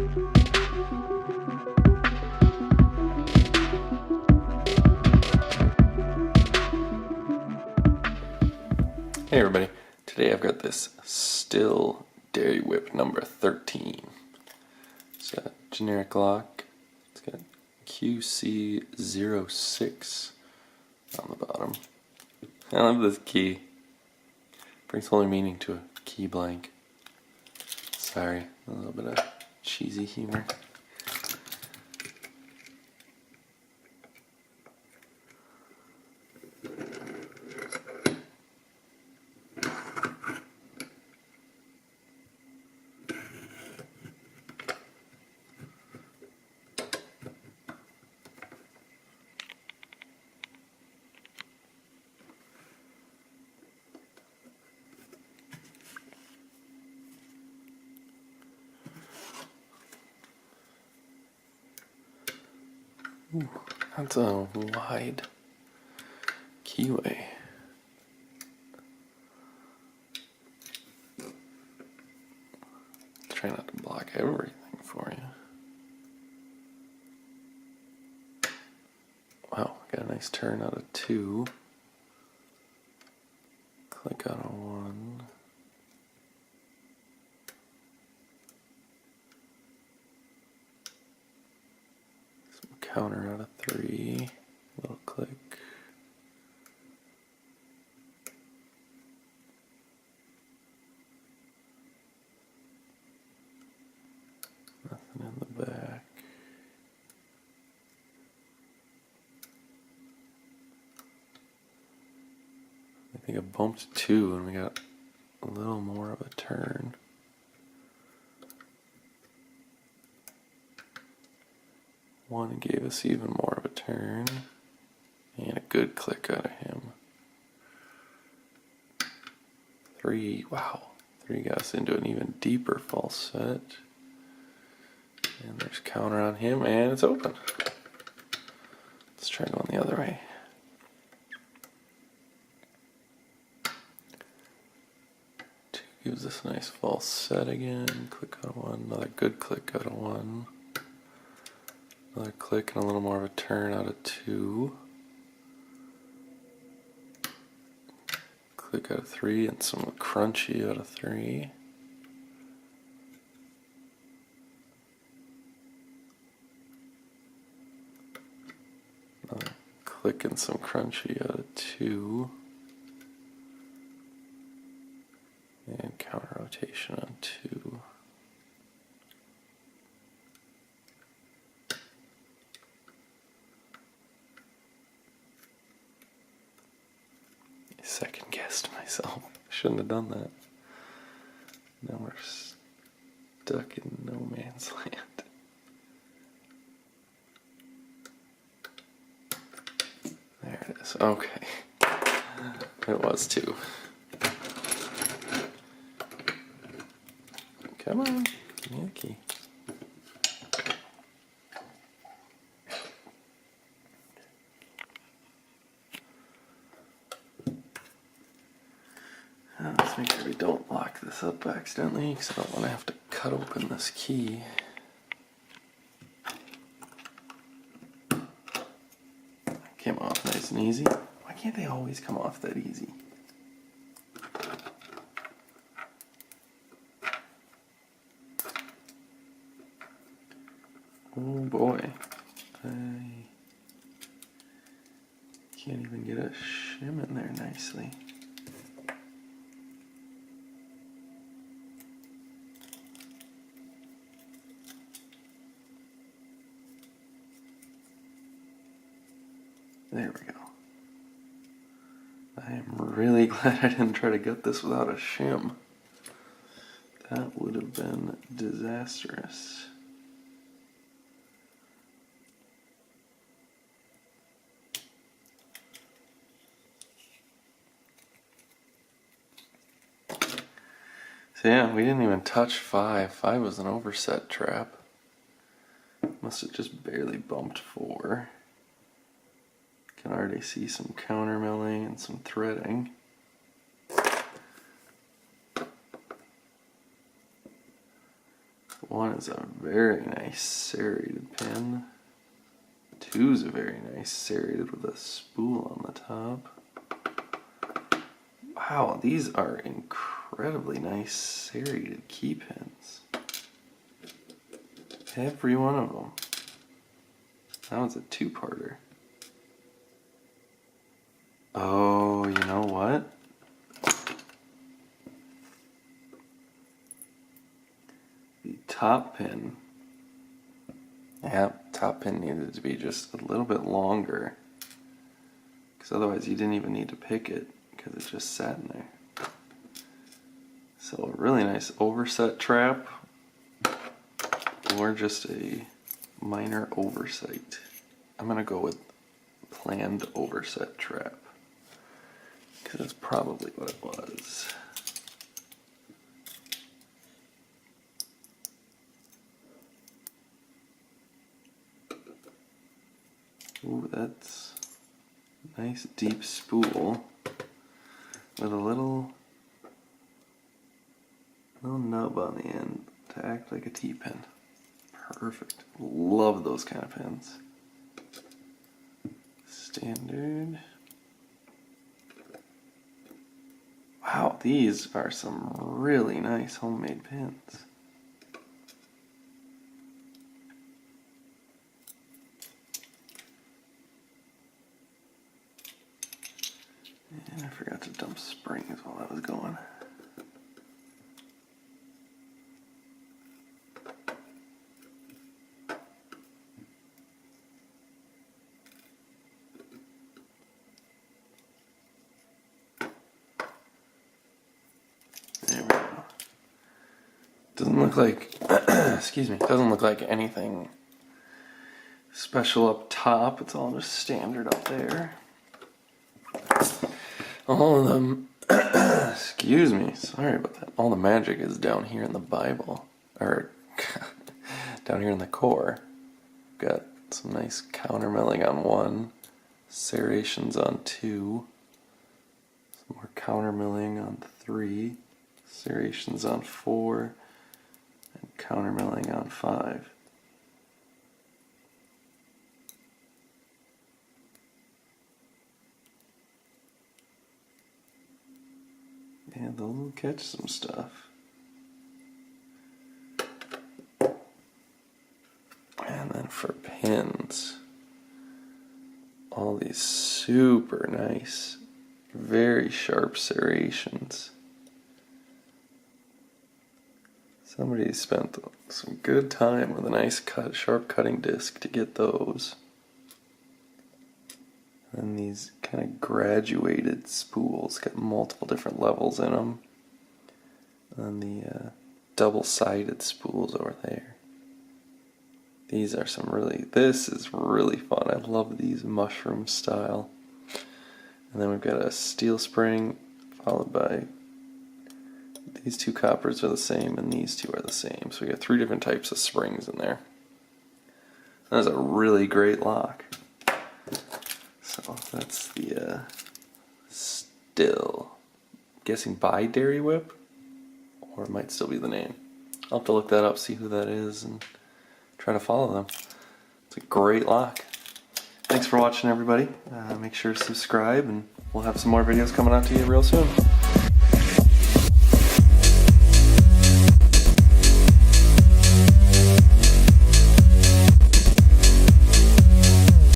Hey everybody, today I've got this Stihl Dairywhip number 13. It's a generic lock. It's got QC06 on the bottom. I love this key. Brings whole new meaning to a key blank. Sorry, a little bit of cheesy humor. Ooh, that's a wide keyway. Try not to block everything for you. Wow, got a nice turn out of 2. Click out of 1. Some counter out of 3. Little click. Nothing in the back. I think I bumped 2 and we got a little more of a turn. One gave us even more of a turn. And a good click out of him. 3, wow. 3 got us into an even deeper false set. And there's counter on him, and it's open. Let's try going the other way. Two gives us a nice false set again. Click on 1, another good click out of 1. Another click and a little more of a turn out of 2. Click out of 3 and some crunchy out of 3. Click and some crunchy out of 2. And counter rotation on 2. Second guessed myself. Shouldn't have done that. Now we're stuck in no man's land. There it is. Okay. It was 2. Come on. Yucky. Let's make sure we don't lock this up accidentally, because I don't want to have to cut open this key. Came off nice and easy. Why can't they always come off that easy? Oh boy. I can't even get a shim in there nicely. There we go. I am really glad I didn't try to get this without a shim. That would have been disastrous. So yeah, we didn't even touch 5. 5 was an overset trap. Must have just barely bumped 4. Can already see some counter milling and some threading. 1 is a very nice serrated pin. 2 is a very nice serrated with a spool on the top. Wow, these are incredibly nice serrated key pins. Every one of them. That was a 2-parter. Oh, you know what? The top pin. Yeah, top pin needed to be just a little bit longer. Because otherwise you didn't even need to pick it, because it just sat in there. So a really nice overset trap, or just a minor oversight. I'm going to go with planned overset trap, because that's probably what it was. Ooh, that's a nice deep spool with a little nub on the end to act like a T-pin. Perfect. Love those kind of pins. Standard. Wow, these are some really nice homemade pins. And I forgot to dump springs while I was going. There we go. Doesn't look like, excuse me, doesn't look like anything special up top. It's all just standard up there. All of them, excuse me, sorry about that. All the magic is down here in the Bible, or down here in the core. Got some nice countermilling on 1, serrations on 2, some more countermilling on 3, serrations on 4, and countermilling on 5. And they'll catch some stuff. And then for pins, all these super nice, very sharp serrations. Somebody spent some good time with a nice sharp cutting disc to get those. And these kind of graduated spools, got multiple different levels in them. And the double-sided spools over there. These are this is really fun. I love these mushroom style. And then we've got a steel spring, followed by these 2 coppers are the same, and these 2 are the same. So we got 3 different types of springs in there. That is a really great lock. So that's the Stihl. Guessing by Dairywhip, or it might still be the name. I'll have to look that up, see who that is, and try to follow them. It's a great lock. Thanks for watching, everybody. Make sure to subscribe, and we'll have some more videos coming out to you real soon.